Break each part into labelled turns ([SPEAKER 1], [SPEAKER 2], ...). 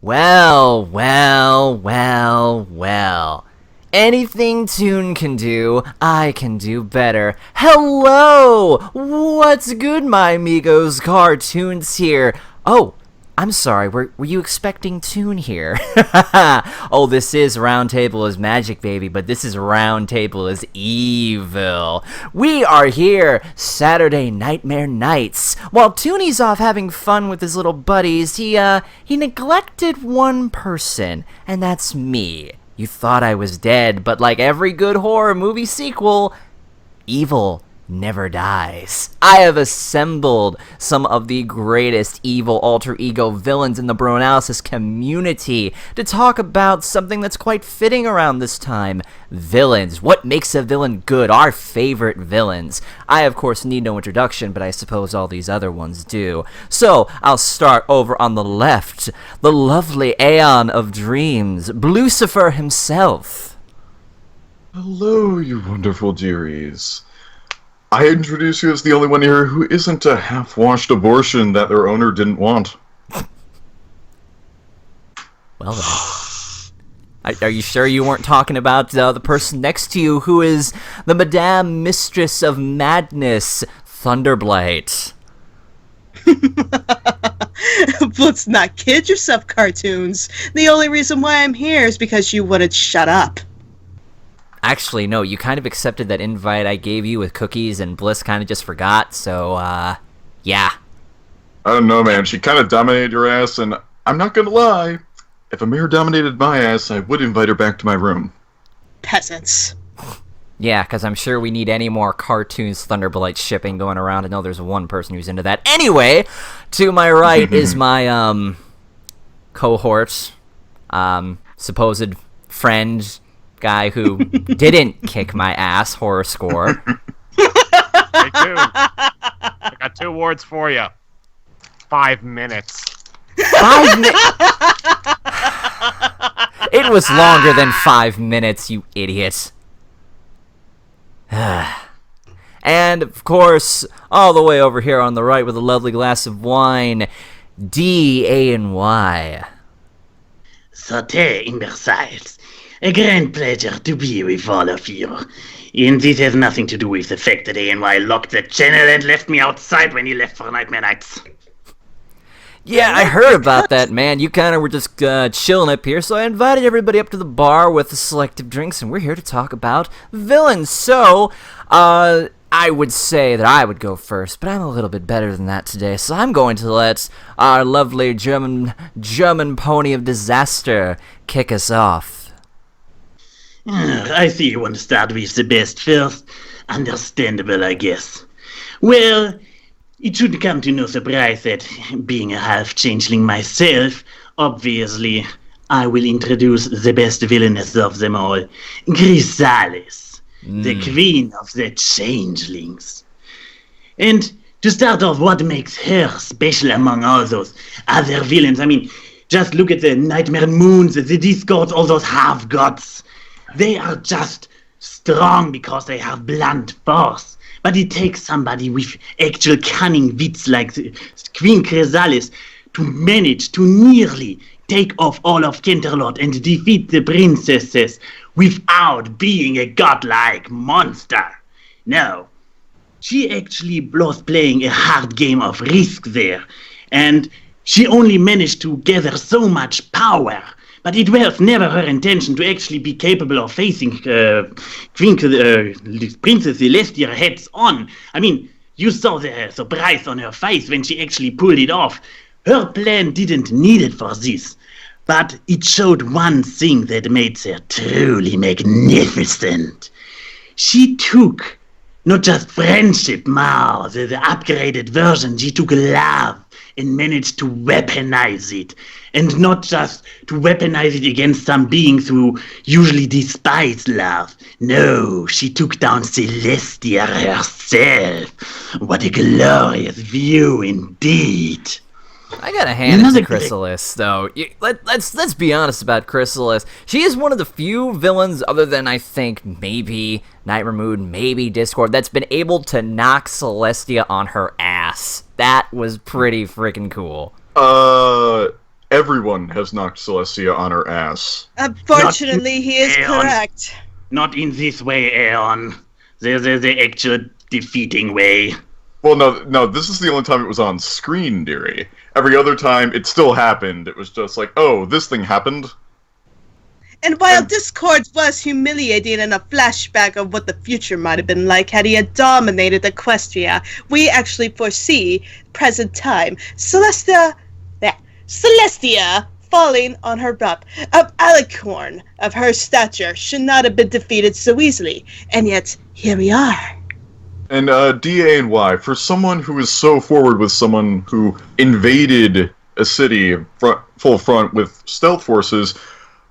[SPEAKER 1] Well. Anything Toon can do, I can do better. Hello! What's good, my amigos? Cartoons here. Oh, I'm sorry, were you expecting Toon here? Oh, this is Roundtable is magic, baby, but this is Roundtable is evil. We are here Saturday Nightmare Nights. While Toonie's off having fun with his little buddies, he neglected one person, and that's me. You thought I was dead, but like every good horror movie sequel, evil never dies. I have assembled some of the greatest evil alter ego villains in the Broanalysis community to talk about something that's quite fitting around this time. Villains. What makes a villain good? Our favorite villains. I, of course, need no introduction, but I suppose all these other ones do. So, I'll start over on the left. The lovely Aeon of Dreams, Lucifer himself.
[SPEAKER 2] Hello, you wonderful dearies. I introduce you as the only one here who isn't a half-washed abortion that their owner didn't want.
[SPEAKER 1] Well then. Are you sure you weren't talking about the person next to you who is the Madame Mistress of Madness, Thunderblight?
[SPEAKER 3] Let's not kid yourself, Cartoons. The only reason why I'm here is because you wouldn't shut up.
[SPEAKER 1] Actually, no, you kind of accepted that invite I gave you with cookies, and Bliss kind of just forgot, so, yeah.
[SPEAKER 2] I don't know, man. She kind of dominated your ass, and I'm not gonna lie. If Amir dominated my ass, I would invite her back to my room.
[SPEAKER 3] Peasants.
[SPEAKER 1] Yeah, because I'm sure we need any more Cartoons Thunderblight shipping going around. I know there's one person who's into that. Anyway, to my right is my, cohort, supposed friend, guy who didn't kick my ass, horror score.
[SPEAKER 4] Hey, Toon. I got 2 words for you. 5 minutes.
[SPEAKER 1] 5 minutes? It was longer than 5 minutes, you idiot. And, of course, all the way over here on the right with a lovely glass of wine, D-A-N-Y.
[SPEAKER 5] Sauté, imbeciles. A grand pleasure to be with all of you. And this has nothing to do with the fact that ANY locked the channel and left me outside when he left for Nightmare Nights.
[SPEAKER 1] Yeah, I heard about that, man. You kind of were just chilling up here, so I invited everybody up to the bar with the selective drinks, and we're here to talk about villains. So, I would say that I would go first, but I'm a little bit better than that today, so I'm going to let our lovely German pony of disaster kick us off.
[SPEAKER 5] I see you want to start with the best first. Understandable, I guess. Well, it shouldn't come to no surprise that, being a half-changeling myself, obviously, I will introduce the best villainess of them all, Chrysalis, the queen of the changelings. And to start off, what makes her special among all those other villains? I mean, just look at the Nightmare Moons, the Discords, all those half-gods. They are just strong because they have blunt force. But it takes somebody with actual cunning wits like Queen Chrysalis to manage to nearly take off all of Canterlot and defeat the princesses without being a godlike monster. No, she actually was playing a hard game of risk there. And she only managed to gather so much power. But it was never her intention to actually be capable of facing Princess Celestia heads on. I mean, you saw the surprise on her face when she actually pulled it off. Her plan didn't need it for this. But it showed one thing that made her truly magnificent. She took not just friendship, Mao, the upgraded version, she took love and managed to weaponize it. And not just to weaponize it against some beings who usually despise love. No, she took down Celestia herself. What a glorious view indeed.
[SPEAKER 1] I gotta hand it to Chrysalis, though. Let's be honest about Chrysalis. She is one of the few villains, other than I think maybe Nightmare Moon, maybe Discord, that's been able to knock Celestia on her ass. That was pretty freaking cool.
[SPEAKER 2] everyone has knocked Celestia on her ass.
[SPEAKER 3] Unfortunately, he is
[SPEAKER 5] Aeon.
[SPEAKER 3] correct.
[SPEAKER 5] Not in this way, Aeon. There's the actual defeating way.
[SPEAKER 2] Well, no, this is the only time it was on screen, dearie. Every other time, it still happened. It was just like, oh, this thing happened.
[SPEAKER 3] And while Discord was humiliating and a flashback of what the future might have been like had he had dominated Equestria, we actually foresee present time Celestia falling on her butt. Of Alicorn, of her stature, should not have been defeated so easily. And yet, here we are.
[SPEAKER 2] And DANY, for someone who is so forward with someone who invaded a city full front with stealth forces,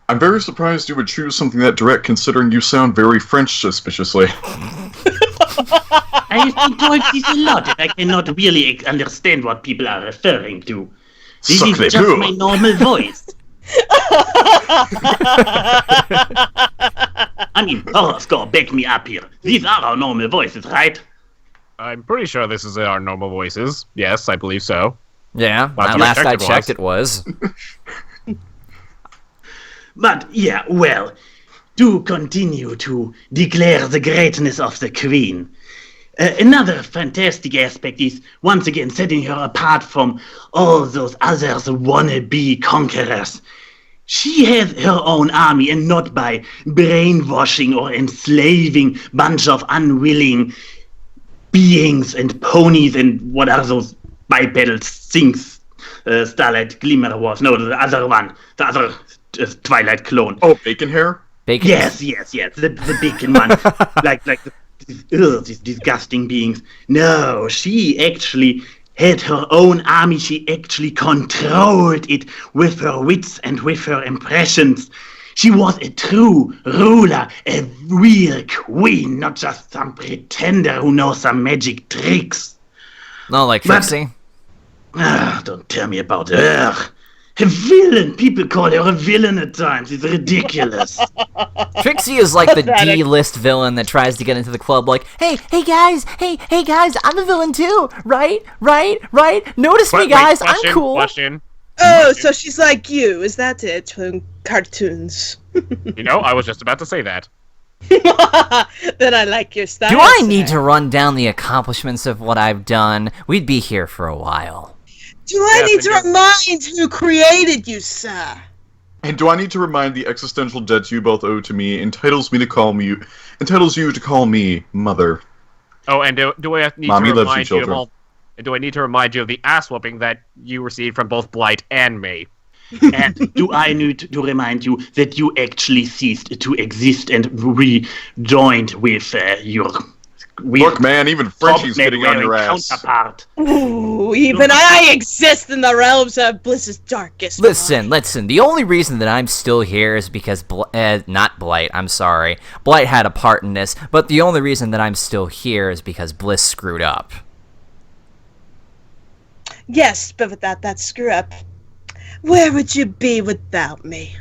[SPEAKER 2] I'm very surprised you would choose something that direct, considering you sound very French suspiciously.
[SPEAKER 5] I have been told this a lot, and I cannot really understand what people are referring to. This
[SPEAKER 2] Suck
[SPEAKER 5] is
[SPEAKER 2] they
[SPEAKER 5] just
[SPEAKER 2] poo.
[SPEAKER 5] my normal voice. I mean, horoscope, back me up here. These are our normal voices, right?
[SPEAKER 4] I'm pretty sure this is our normal voices. Yes, I believe so.
[SPEAKER 1] Yeah,
[SPEAKER 4] Last
[SPEAKER 1] last I
[SPEAKER 4] I checked
[SPEAKER 1] checked it was.
[SPEAKER 5] But, yeah, well, to continue to declare the greatness of the Queen. Another fantastic aspect is, once again, setting her apart from all those others wannabe conquerors. She has her own army, and not by brainwashing or enslaving bunch of unwilling beings and ponies and what are those bipedal things? Starlight Glimmer was. No, the other one. The other Twilight clone.
[SPEAKER 2] Oh, bacon hair?
[SPEAKER 1] Bacon.
[SPEAKER 5] Yes, the bacon one. These disgusting beings. No, she actually had her own army. She actually controlled it with her wits and with her impressions. She was a true ruler, a real queen, not just some pretender who knows some magic tricks.
[SPEAKER 1] Not like
[SPEAKER 5] But-
[SPEAKER 1] Trixie.
[SPEAKER 5] Don't tell me about her. A villain! People call her a villain at times. It's ridiculous.
[SPEAKER 1] Trixie is like the
[SPEAKER 3] Pathetic.
[SPEAKER 1] D-list villain that tries to get into the club like, hey guys, I'm a villain too, right? Notice me, guys, I'm cool.
[SPEAKER 4] Question.
[SPEAKER 3] Oh, so she's like you. Is that it? From cartoons.
[SPEAKER 4] You know, I was just about to say that.
[SPEAKER 3] Then I like your style.
[SPEAKER 1] Do I
[SPEAKER 3] sir.
[SPEAKER 1] need to run down the accomplishments of what I've done? We'd be here for a while.
[SPEAKER 3] Do I
[SPEAKER 4] Yes,
[SPEAKER 3] need to
[SPEAKER 4] and
[SPEAKER 3] remind who created you, sir?
[SPEAKER 2] And do I need to remind the existential debt you both owe to me entitles you to call me mother?
[SPEAKER 4] Oh, and do I need
[SPEAKER 2] Mommy
[SPEAKER 4] to
[SPEAKER 2] loves you,
[SPEAKER 4] remind you of
[SPEAKER 2] children.
[SPEAKER 4] all? Do I need to remind you of the ass whooping that you received from both Blight and me?
[SPEAKER 5] And do I need to remind you that you actually ceased to exist and rejoined with your
[SPEAKER 2] Look, man, even Frenchie's getting on your ass.
[SPEAKER 5] counterpart?
[SPEAKER 3] Ooh, even I exist in the realms of Bliss's darkest.
[SPEAKER 1] Listen. The only reason that I'm still here is because not Blight. I'm sorry, Blight had a part in this, but the only reason that I'm still here is because Bliss screwed up.
[SPEAKER 3] Yes, but without that screw up, where would you be without me?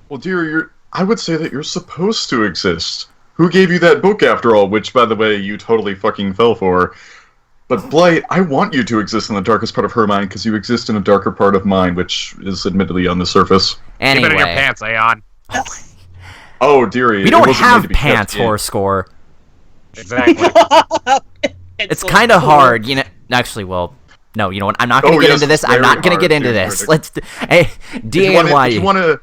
[SPEAKER 2] Well, dear, I would say that you're supposed to exist. Who gave you that book, after all? Which, by the way, you totally fucking fell for. But Blight, I want you to exist in the darkest part of her mind, because you exist in a darker part of mine, which is admittedly on the surface.
[SPEAKER 4] Keep it in your
[SPEAKER 1] Anyway,
[SPEAKER 4] pants, Aeon.
[SPEAKER 2] Oh, dearie,
[SPEAKER 1] we
[SPEAKER 2] it
[SPEAKER 1] don't
[SPEAKER 2] wasn't made
[SPEAKER 1] have
[SPEAKER 2] to be kept
[SPEAKER 1] pants
[SPEAKER 2] in.
[SPEAKER 1] horror score.
[SPEAKER 4] Exactly.
[SPEAKER 1] It's kind of hard, you know. Actually, well, no, you know what? I'm not going to
[SPEAKER 2] Oh,
[SPEAKER 1] get
[SPEAKER 2] yes,
[SPEAKER 1] into this.
[SPEAKER 2] it's
[SPEAKER 1] I'm not
[SPEAKER 2] very
[SPEAKER 1] going to get
[SPEAKER 2] hard,
[SPEAKER 1] into
[SPEAKER 2] dude.
[SPEAKER 1] this. Let's. Hey, DANY.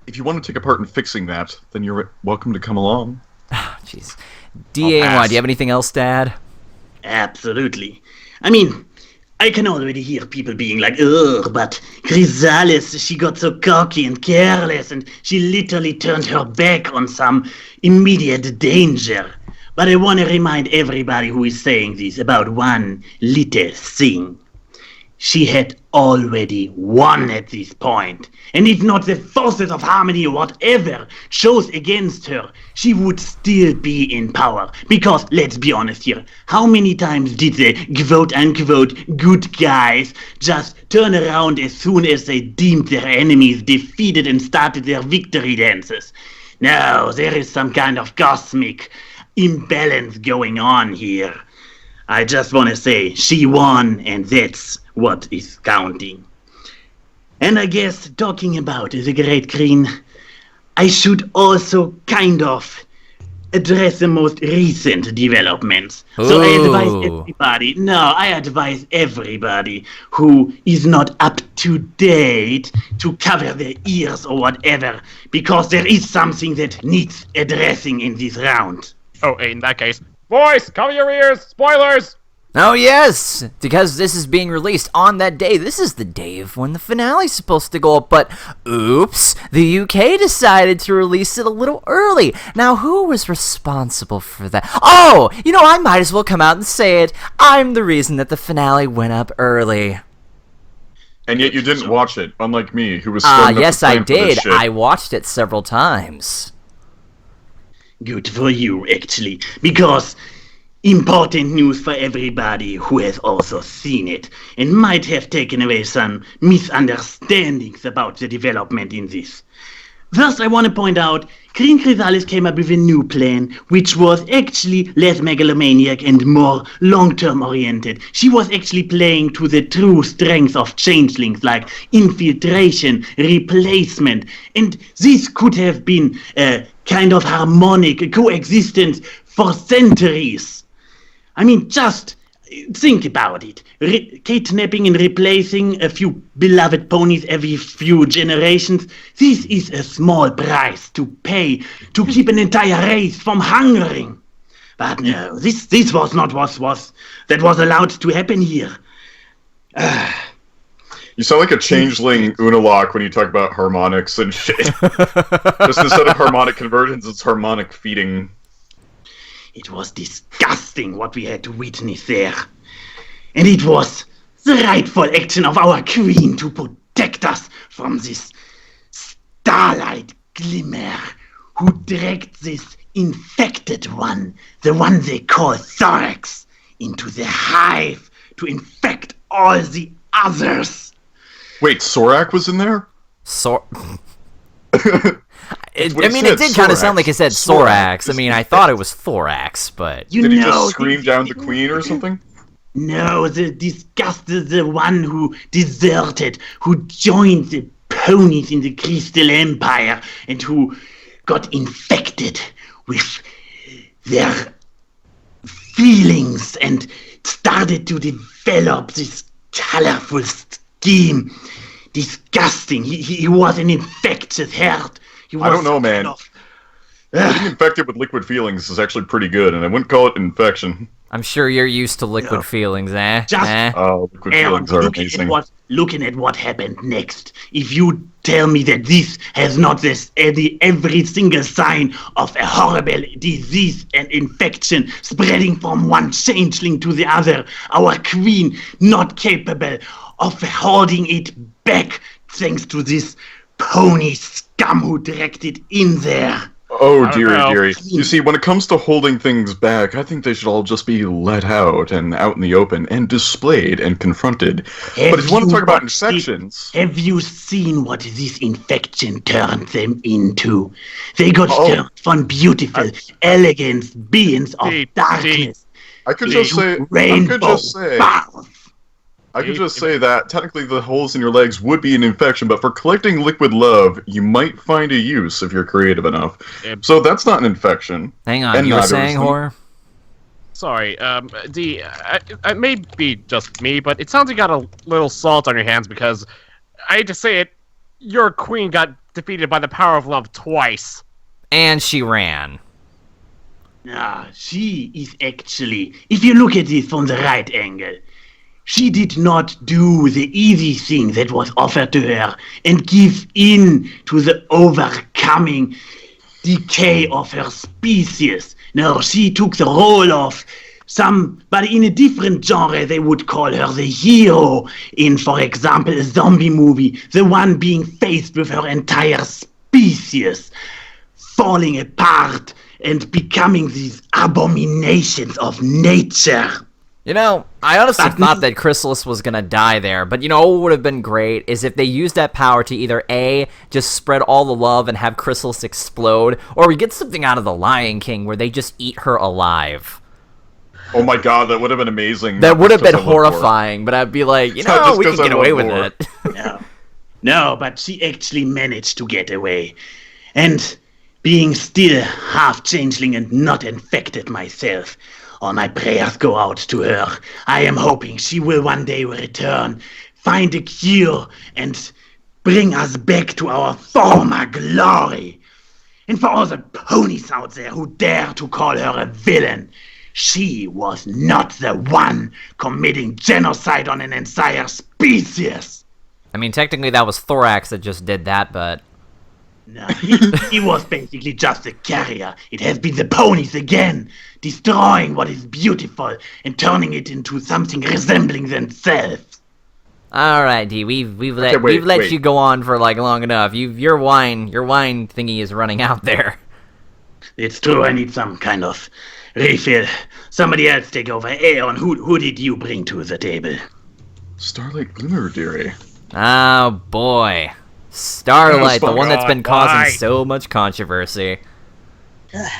[SPEAKER 2] If you want to take a part in fixing that, then you're welcome to come along.
[SPEAKER 1] Jeez. DANY,
[SPEAKER 4] pass.
[SPEAKER 1] do you have anything else, Dad?
[SPEAKER 5] Absolutely. I mean, I can already hear people being like, ugh, but Chrysalis, she got so cocky and careless, and she literally turned her back on some immediate danger. But I want to remind everybody who is saying this about one little thing. She had already won at this point. And if not the forces of harmony or whatever chose against her, she would still be in power. Because, let's be honest here, how many times did the quote-unquote good guys just turn around as soon as they deemed their enemies defeated and started their victory dances? No, there is some kind of cosmic imbalance going on here. I just want to say she won, and that's what is counting. And I guess, talking about the Great Queen, I should also kind of address the most recent developments. So I advise everybody who is not up to date to cover their ears or whatever, because there is something that needs addressing in this round.
[SPEAKER 4] Oh, in that case, boys, cover your ears! Spoilers!
[SPEAKER 1] Oh yes, because this is being released on that day. This is the day of when the finale's supposed to go up, but oops, the UK decided to release it a little early. Now, who was responsible for that? Oh, I might as well come out and say it. I'm the reason that the finale went up early.
[SPEAKER 2] And yet you didn't watch it, unlike me, who was strong enough
[SPEAKER 1] Yes,
[SPEAKER 2] to
[SPEAKER 1] I
[SPEAKER 2] plan for this
[SPEAKER 1] did.
[SPEAKER 2] shit.
[SPEAKER 1] I watched it several times.
[SPEAKER 5] Good for you, actually, because important news for everybody who has also seen it and might have taken away some misunderstandings about the development in this. First, I want to point out, Queen Chrysalis came up with a new plan, which was actually less megalomaniac and more long-term oriented. She was actually playing to the true strengths of changelings, like infiltration, replacement, and this could have been a kind of harmonic coexistence for centuries. I mean, just think about it. Kidnapping and replacing a few beloved ponies every few generations. This is a small price to pay to keep an entire race from hungering. But no, this was not what was allowed to happen here.
[SPEAKER 2] You sound like a changeling Unalak when you talk about harmonics and shit. Just instead of harmonic convergence, it's harmonic feeding.
[SPEAKER 5] It was disgusting what we had to witness there. And it was the rightful action of our queen to protect us from this starlight glimmer who dragged this infected one, the one they call Thorax, into the hive to infect all the others.
[SPEAKER 2] Wait, Sorak was in there?
[SPEAKER 1] It
[SPEAKER 2] what he
[SPEAKER 1] did
[SPEAKER 2] said,
[SPEAKER 1] kind of sound like it said
[SPEAKER 2] Sorax.
[SPEAKER 1] Sorax. I mean, I thought it was Thorax, but...
[SPEAKER 2] Did he just scream down the queen or something?
[SPEAKER 5] No, the one who deserted, who joined the ponies in the Crystal Empire, and who got infected with their feelings and started to develop this colorful scheme. Disgusting. He was an infectious herd.
[SPEAKER 2] I don't know, man. Getting infected with liquid feelings is actually pretty good, and I wouldn't call it infection.
[SPEAKER 1] I'm sure you're used to liquid feelings, eh?
[SPEAKER 2] Liquid feelings are amazing.
[SPEAKER 5] Looking at what happened next, if you tell me that this has not every single sign of a horrible disease and infection spreading from one changeling to the other, our queen not capable of holding it back thanks to this pony scum who dragged it in there.
[SPEAKER 2] Oh, dearie. You see, when it comes to holding things back, I think they should all just be let out and out in the open and displayed and confronted. But if you want to talk about infections...
[SPEAKER 5] Have you seen what this infection turned them into? They got turned from beautiful, elegant beings of darkness.
[SPEAKER 2] I could just say that technically the holes in your legs would be an infection, but for collecting liquid love, you might find a use if you're creative enough. So that's not an infection.
[SPEAKER 1] Hang on, you were saying horror?
[SPEAKER 4] Sorry, it may be just me, but it sounds like you got a little salt on your hands because, I hate to say it, your queen got defeated by the power of love twice.
[SPEAKER 1] And she ran.
[SPEAKER 5] She is actually, if you look at it from the right angle, she did not do the easy thing that was offered to her and give in to the overcoming decay of her species. No, she took the role of somebody in a different genre. They would call her the hero in, for example, a zombie movie, the one being faced with her entire species falling apart and becoming these abominations of nature.
[SPEAKER 1] I honestly thought that Chrysalis was gonna die there, but what would have been great is if they used that power to either A, just spread all the love and have Chrysalis explode, or we get something out of The Lion King where they just eat her alive.
[SPEAKER 2] Oh my god, that would have been amazing.
[SPEAKER 1] That would have been horrifying, but I'd be like, we can get away with it.
[SPEAKER 5] No, but she actually managed to get away. And being still half changeling and not infected myself, all my prayers go out to her. I am hoping she will one day return, find a cure, and bring us back to our former glory. And for all the ponies out there who dare to call her a villain, she was not the one committing genocide on an entire species.
[SPEAKER 1] I mean, technically that was Thorax that just did that, but...
[SPEAKER 5] No, he was basically just a carrier. It has been the ponies again, destroying what is beautiful and turning it into something resembling themselves.
[SPEAKER 1] All right, D, we've let you go on for like long enough. Your wine thingy is running out there.
[SPEAKER 5] It's true. I need some kind of refill. Somebody else take over. Aeon, who did you bring to the table?
[SPEAKER 2] Starlight Glimmer, dearie.
[SPEAKER 1] Oh boy, Starlight, the one that's been causing
[SPEAKER 4] why?
[SPEAKER 1] so much controversy.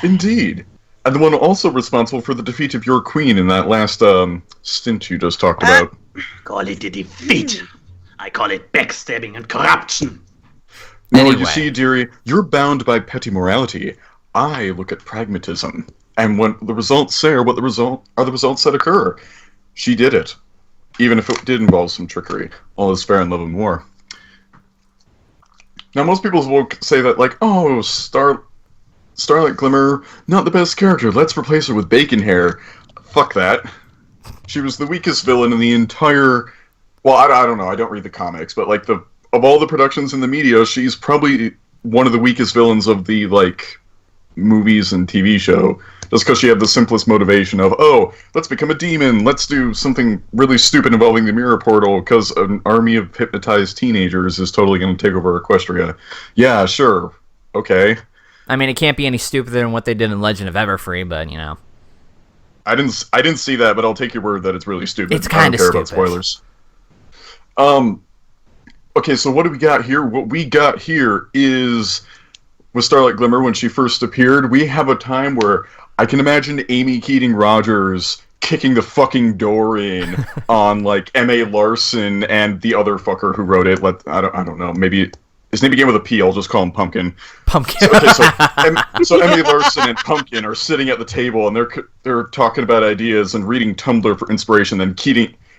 [SPEAKER 2] Indeed. And the one also responsible for the defeat of your queen in that last stint you just talked about.
[SPEAKER 5] Call it a defeat. I call it backstabbing and corruption.
[SPEAKER 2] No,
[SPEAKER 1] Anyway.
[SPEAKER 2] you see, dearie, you're bound by petty morality. I look at pragmatism. And when the results say are the results that occur. She did it. Even if it did involve some trickery. All is fair in love and war. Now, most people will say that, like, oh, Starlight Glimmer, not the best character. Let's replace her with bacon hair. Fuck that. She was the weakest villain in the entire... Well, I don't know. I don't read the comics, but, like, of all the productions in the media, she's probably one of the weakest villains of the, like, movies and TV show. Just because she had the simplest motivation of, oh, let's become a demon. Let's do something really stupid involving the mirror portal because an army of hypnotized teenagers is totally going to take over Equestria. Yeah, sure. Okay.
[SPEAKER 1] I mean, it can't be any stupider than what they did in Legend of Everfree, but you know.
[SPEAKER 2] I didn't see that, but I'll take your word that it's really stupid.
[SPEAKER 1] It's kinda
[SPEAKER 2] I don't care about
[SPEAKER 1] stupid.
[SPEAKER 2] spoilers. Okay, so what do we got here? What we got here is with Starlight Glimmer when she first appeared, we have a time where I can imagine Amy Keating Rogers kicking the fucking door in on like M.A. Larson and the other fucker who wrote it. I don't know. Maybe his name began with a P. I'll just call him Pumpkin.
[SPEAKER 1] Pumpkin.
[SPEAKER 2] So Emily Larson and Pumpkin are sitting at the table and they're talking about ideas and reading Tumblr for inspiration. Then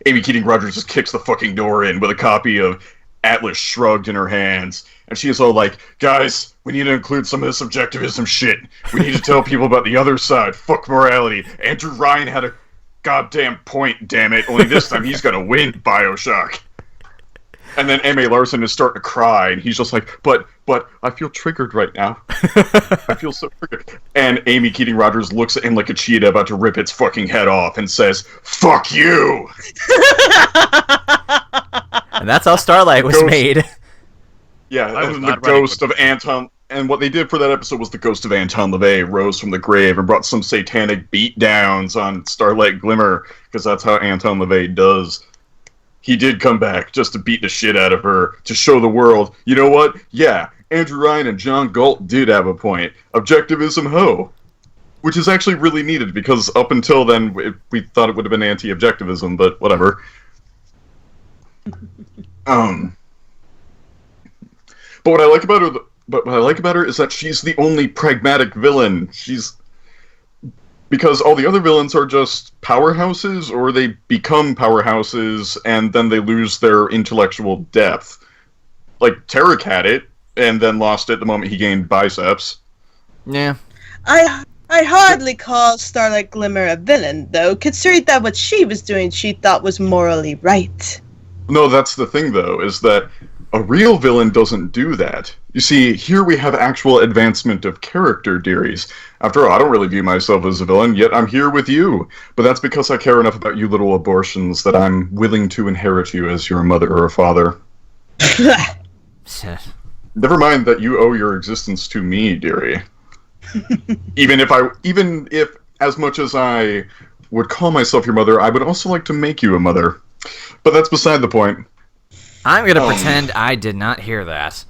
[SPEAKER 2] Amy Keating Rogers just kicks the fucking door in with a copy of Atlas Shrugged in her hands, and she is all like, "Guys, we need to include some of this objectivism shit. We need to tell people about the other side. Fuck morality. Andrew Ryan had a goddamn point. Damn it! Only this time he's gonna win BioShock." And then M.A. Larson is starting to cry, and he's just like, but I feel triggered right now. I feel so triggered. And Amy Keating Rogers looks at him like a cheetah about to rip its fucking head off and says, "Fuck you!"
[SPEAKER 1] And that's how Starlight was
[SPEAKER 2] Ghost.
[SPEAKER 1] made.
[SPEAKER 2] Yeah,
[SPEAKER 4] I was
[SPEAKER 2] and the
[SPEAKER 4] not ready
[SPEAKER 2] ghost
[SPEAKER 4] for
[SPEAKER 2] of Anton... And what they did for that episode was the ghost of Anton LaVey rose from the grave and brought some satanic beatdowns on Starlight Glimmer, because that's how Anton LaVey does. He did come back just to beat the shit out of her, to show the world, you know what? Yeah, Andrew Ryan and John Galt did have a point. Objectivism ho. Which is actually really needed, because up until then, we thought it would have been anti-objectivism, but whatever. But what I like about her is that she's the only pragmatic villain. Because all the other villains are just powerhouses, or they become powerhouses and then they lose their intellectual depth. Like, Tarek had it, and then lost it the moment he gained biceps.
[SPEAKER 1] Yeah.
[SPEAKER 3] I hardly call Starlight Glimmer a villain, though, considering that what she was doing she thought was morally right.
[SPEAKER 2] No, that's the thing, though, is that a real villain doesn't do that. You see, here we have actual advancement of character, dearies. After all, I don't really view myself as a villain, yet I'm here with you. But that's because I care enough about you little abortions that I'm willing to inherit you as your mother or a father. Never mind that you owe your existence to me, dearie. Even if, as much as I would call myself your mother, I would also like to make you a mother. But that's beside the point.
[SPEAKER 1] I'm gonna pretend I did not hear that.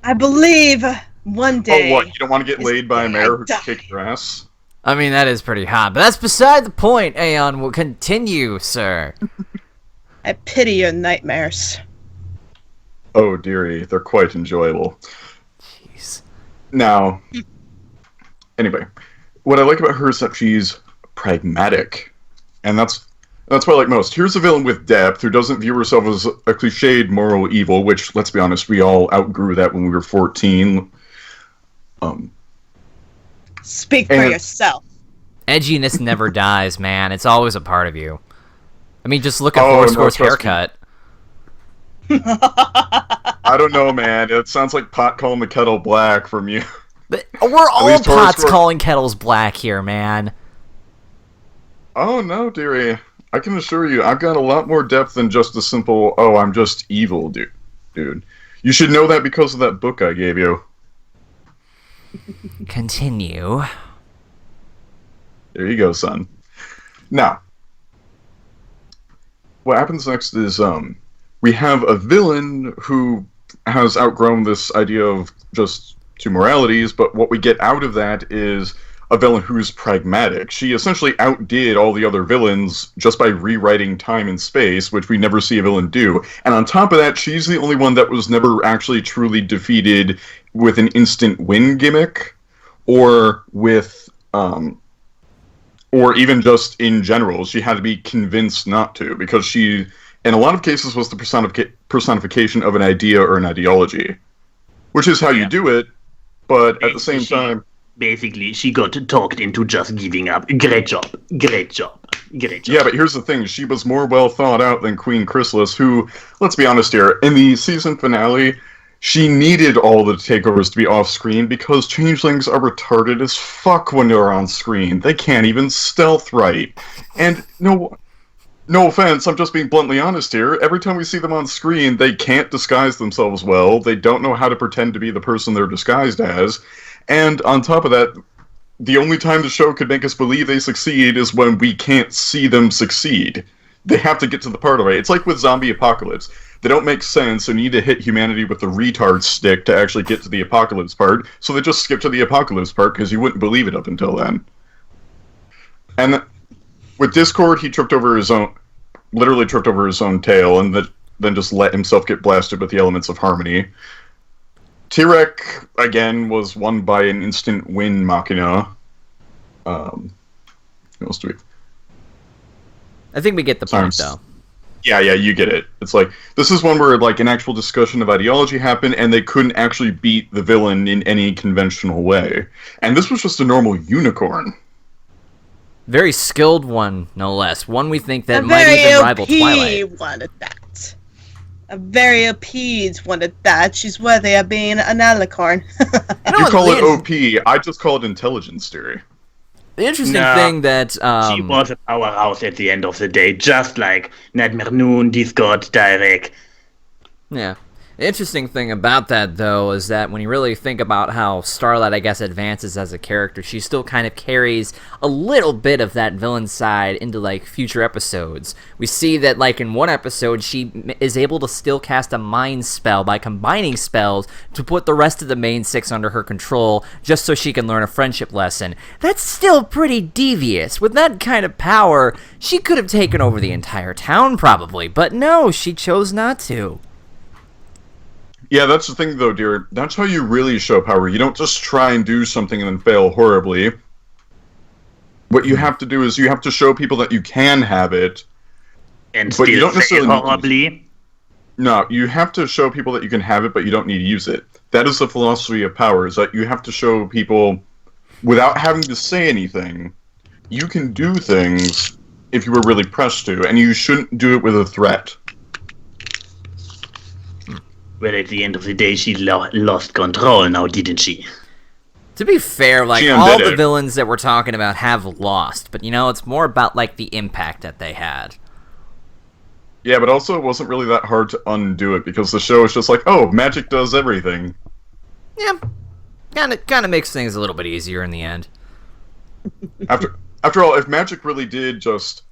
[SPEAKER 3] I believe one day...
[SPEAKER 2] Oh, what? You don't want to get
[SPEAKER 3] is
[SPEAKER 2] laid by a
[SPEAKER 3] the day
[SPEAKER 2] mayor
[SPEAKER 3] I
[SPEAKER 2] who
[SPEAKER 3] die.
[SPEAKER 2] kicked your ass?
[SPEAKER 1] I mean, that is pretty hot, but that's beside the point. Aeon will continue, sir.
[SPEAKER 3] I pity your nightmares.
[SPEAKER 2] Oh, dearie, they're quite enjoyable.
[SPEAKER 1] Jeez.
[SPEAKER 2] Now, anyway, what I like about her is that she's pragmatic, and that's what I like most. Here's a villain with depth who doesn't view herself as a cliched moral evil, which, let's be honest, we all outgrew that when we were 14.
[SPEAKER 3] Speak for yourself.
[SPEAKER 1] Edginess never dies, man. It's always a part of you. I mean, just look at
[SPEAKER 2] Oh,
[SPEAKER 1] Foursquare's
[SPEAKER 2] no, trust me.
[SPEAKER 1] haircut.
[SPEAKER 2] I don't know, man. It sounds like pot calling the kettle black from you.
[SPEAKER 1] But we're all
[SPEAKER 2] least
[SPEAKER 1] pots
[SPEAKER 2] Foursquare-
[SPEAKER 1] calling kettles black here, man.
[SPEAKER 2] Oh, no, dearie. I can assure you, I've got a lot more depth than just a simple, oh, I'm just evil, dude. You should know that because of that book I gave you.
[SPEAKER 1] Continue.
[SPEAKER 2] There you go, son. Now, what happens next is, we have a villain who has outgrown this idea of just two moralities, but what we get out of that is a villain who's pragmatic. She essentially outdid all the other villains just by rewriting time and space, which we never see a villain do. And on top of that, she's the only one that was never actually truly defeated with an instant win gimmick, or with, or even just in general. She had to be convinced not to, because she, in a lot of cases, was the personification of an idea or an ideology. Which is how you do it, but at the same time...
[SPEAKER 5] Basically, she got talked into just giving up. Great job.
[SPEAKER 2] Yeah, but here's the thing. She was more well thought out than Queen Chrysalis, who, let's be honest here, in the season finale, she needed all the takeovers to be off-screen because changelings are retarded as fuck when they're on screen. They can't even stealth right. And no offense, I'm just being bluntly honest here. Every time we see them on screen, they can't disguise themselves well. They don't know how to pretend to be the person they're disguised as. And on top of that, the only time the show could make us believe they succeed is when we can't see them succeed. They have to get to the part of it. It's like with Zombie Apocalypse. They don't make sense, so you need to hit humanity with the retard stick to actually get to the apocalypse part, so they just skip to the apocalypse part because you wouldn't believe it up until then. And with Discord, he literally tripped over his own tail, and then just let himself get blasted with the elements of harmony. Tyrek, again, was won by an instant win machina. What else do we...
[SPEAKER 1] I think we get the point, though.
[SPEAKER 2] Yeah, you get it. It's like, this is one where, like, an actual discussion of ideology happened, and they couldn't actually beat the villain in any conventional way. And this was just a normal unicorn.
[SPEAKER 1] Very skilled one, no less. One we think that might even rival Twilight.
[SPEAKER 3] One at that. A very OP's one at that. She's worthy of being an alicorn.
[SPEAKER 2] You call it OP, I just call it intelligence theory.
[SPEAKER 1] The interesting thing that...
[SPEAKER 5] she was a powerhouse at the end of the day, just like Nightmare Noon, Discord, Direct.
[SPEAKER 1] Yeah. The interesting thing about that, though, is that when you really think about how Starlight, I guess, advances as a character, she still kind of carries a little bit of that villain side into, like, future episodes. We see that, like, in one episode, she is able to still cast a mind spell by combining spells to put the rest of the main six under her control, just so she can learn a friendship lesson. That's still pretty devious. With that kind of power, she could have taken over the entire town, probably, but no, she chose not to.
[SPEAKER 2] Yeah, that's the thing, though, dear. That's how you really show power. You don't just try and do something and then fail horribly. What you have to do is you have to show people that you can have it.
[SPEAKER 5] And
[SPEAKER 2] but
[SPEAKER 5] still
[SPEAKER 2] you don't
[SPEAKER 5] fail
[SPEAKER 2] necessarily
[SPEAKER 5] horribly.
[SPEAKER 2] No, you have to show people that you can have it, but you don't need to use it. That is the philosophy of power, is that you have to show people, without having to say anything, you can do things if you were really pressed to, and you shouldn't do it with a threat.
[SPEAKER 5] Well, at the end of the day, she lost control now, didn't she?
[SPEAKER 1] To be fair, like,
[SPEAKER 2] She
[SPEAKER 1] all
[SPEAKER 2] undid
[SPEAKER 1] the
[SPEAKER 2] it.
[SPEAKER 1] villains that we're talking about have lost, but, you know, it's more about, like, the impact that they had.
[SPEAKER 2] Yeah, but also it wasn't really that hard to undo it, because the show is just like, oh, magic does everything.
[SPEAKER 1] Yeah, kind of makes things a little bit easier in the end.
[SPEAKER 2] After all, if magic really did just...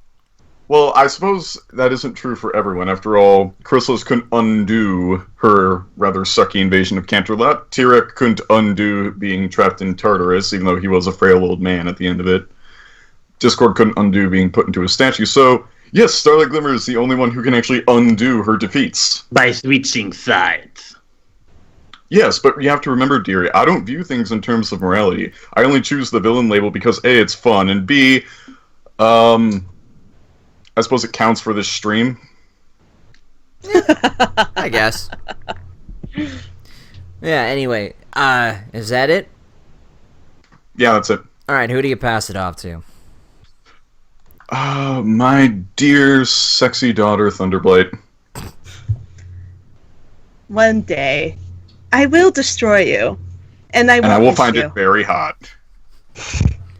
[SPEAKER 2] Well, I suppose that isn't true for everyone. After all, Chrysalis couldn't undo her rather sucky invasion of Canterlot. Tyrek couldn't undo being trapped in Tartarus, even though he was a frail old man at the end of it. Discord couldn't undo being put into a statue. So, Yes, Starlight Glimmer is the only one who can actually undo her defeats.
[SPEAKER 5] By switching sides.
[SPEAKER 2] Yes, but you have to remember, dearie, I don't view things in terms of morality. I only choose the villain label because A, it's fun, and B, I suppose it counts for this stream.
[SPEAKER 1] I guess. Yeah, anyway, is that it?
[SPEAKER 2] Yeah, that's it.
[SPEAKER 1] Alright, who do you pass it off to?
[SPEAKER 2] My dear, sexy daughter, Thunderblight.
[SPEAKER 3] One day, I will destroy you, and I
[SPEAKER 2] will find
[SPEAKER 3] you.
[SPEAKER 2] it very hot.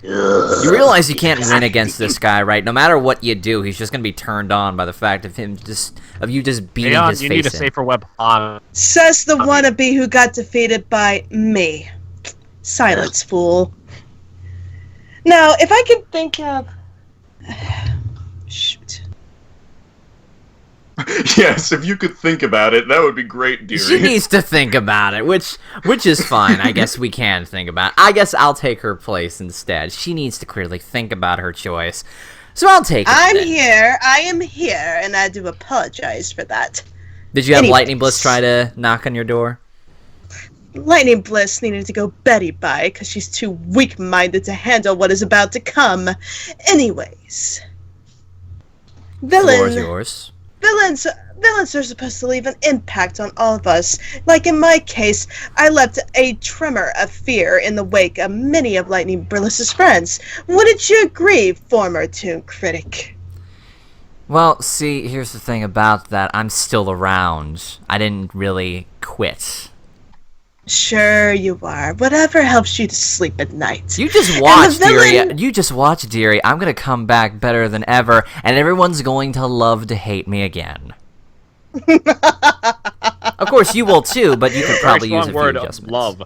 [SPEAKER 1] You realize you can't win against this guy, right? No matter what you do, he's just gonna be turned on by the fact of you just beating
[SPEAKER 4] Leon,
[SPEAKER 1] his
[SPEAKER 4] you
[SPEAKER 1] face
[SPEAKER 4] need a
[SPEAKER 1] in.
[SPEAKER 4] safer web on.
[SPEAKER 3] Says the wannabe who got defeated by me. Silence, fool. Now, if I could think of... Shoot.
[SPEAKER 2] Yes, if you could think about it, that would be great, dearie.
[SPEAKER 1] She needs to think about it, which is fine. I guess we can think about it. I guess I'll take her place instead. She needs to clearly think about her choice. So I'll take it.
[SPEAKER 3] I am here, and I do apologize for that.
[SPEAKER 1] Did you have
[SPEAKER 3] Anyways.
[SPEAKER 1] Lightning Bliss try to knock on your door?
[SPEAKER 3] Lightning Bliss needed to go Betty by because she's too weak-minded to handle what is about to come. Anyways.
[SPEAKER 1] Floor is yours.
[SPEAKER 3] Villains are supposed to leave an impact on all of us. Like in my case, I left a tremor of fear in the wake of many of Lightning Bliss's friends. Wouldn't you agree, former Toon critic?
[SPEAKER 1] Well, see, here's the thing about that. I'm still around. I didn't really quit.
[SPEAKER 3] Sure you are. Whatever helps you to sleep at night.
[SPEAKER 1] You just watch, dearie. You just watch, dearie. I'm gonna come back better than ever, and everyone's going to love to hate me again. Of course, you will too, but you could probably use a few adjustments.
[SPEAKER 4] Love.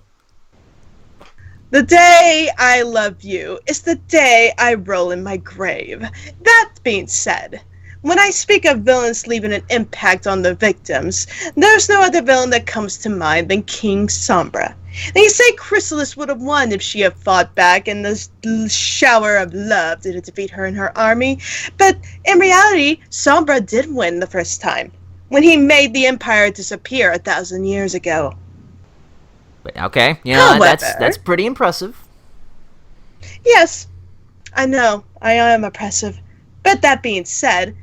[SPEAKER 3] The day I love you is the day I roll in my grave. That being said, when I speak of villains leaving an impact on the victims, there's no other villain that comes to mind than King Sombra. They say Chrysalis would have won if she had fought back and the shower of love didn't defeat her and her army, but in reality, Sombra did win the first time, when he made the Empire disappear 1,000 years ago.
[SPEAKER 1] Okay, yeah,
[SPEAKER 3] However,
[SPEAKER 1] that's pretty impressive.
[SPEAKER 3] Yes, I know, I am oppressive. But that being said,